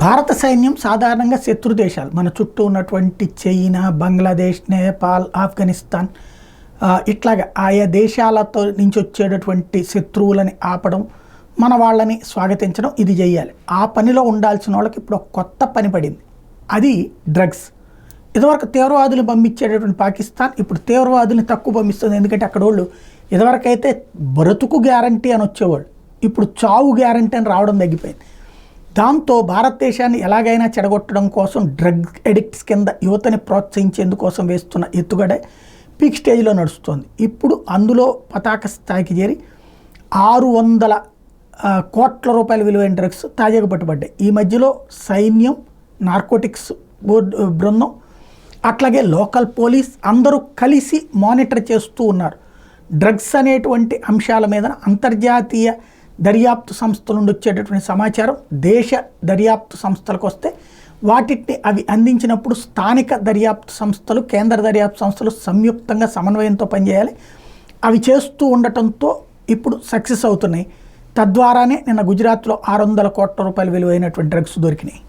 భారత సైన్యం సాధారణంగా శత్రు దేశాలు మన చుట్టూ ఉన్నటువంటి చైనా, బంగ్లాదేశ్, నేపాల్, ఆఫ్ఘనిస్తాన్ ఇట్లాగా ఆయా దేశాలతో నుంచి వచ్చేటటువంటి శత్రువులని ఆపడం, మన వాళ్ళని స్వాగతించడం ఇది చేయాలి. ఆ పనిలో ఉండాల్సిన వాళ్ళకి ఇప్పుడు ఒక కొత్త పని పడింది. అది డ్రగ్స్. ఇదివరకు తీవ్రవాదులు పంపించేటటువంటి పాకిస్తాన్ ఇప్పుడు తీవ్రవాదుల్ని తక్కువ పంపిస్తుంది. ఎందుకంటే అక్కడ వాళ్ళు ఇదివరకైతే బ్రతుకు గ్యారంటీ అని వచ్చేవాళ్ళు, ఇప్పుడు చావు గ్యారంటీ అని రావడం తగ్గిపోయింది. దాంతో భారతదేశాన్ని ఎలాగైనా చెడగొట్టడం కోసం డ్రగ్ ఎడిక్ట్స్ కింద యువతని ప్రోత్సహించేందుకోసం వేస్తున్న ఎత్తుగడే పీక్ స్టేజ్లో నడుస్తుంది. ఇప్పుడు అందులో పతాక స్థాయికి చేరి 600 కోట్ల రూపాయల విలువైన డ్రగ్స్ తాజాగా పట్టుబడ్డాయి. ఈ మధ్యలో సైన్యం, నార్కోటిక్స్ బృందం, అట్లాగే లోకల్ పోలీస్ అందరూ కలిసి మానిటర్ చేస్తూ ఉన్నారు. డ్రగ్స్ అనేటువంటి అంశాల మీద అంతర్జాతీయ దర్యాప్తు సంస్థల నుండి వచ్చేటటువంటి సమాచారం దేశ దర్యాప్తు సంస్థలకు వస్తే వాటిని అవి అందించినప్పుడు స్థానిక దర్యాప్తు సంస్థలు, కేంద్ర దర్యాప్తు సంస్థలు సంయుక్తంగా సమన్వయంతో పనిచేయాలి. అవి చేస్తూ ఉండటంతో ఇప్పుడు సక్సెస్ అవుతున్నాయి. తద్వారానే నిన్న గుజరాత్లో 600 కోట్ల రూపాయల విలువైనటువంటి డ్రగ్స్ దొరికినాయి.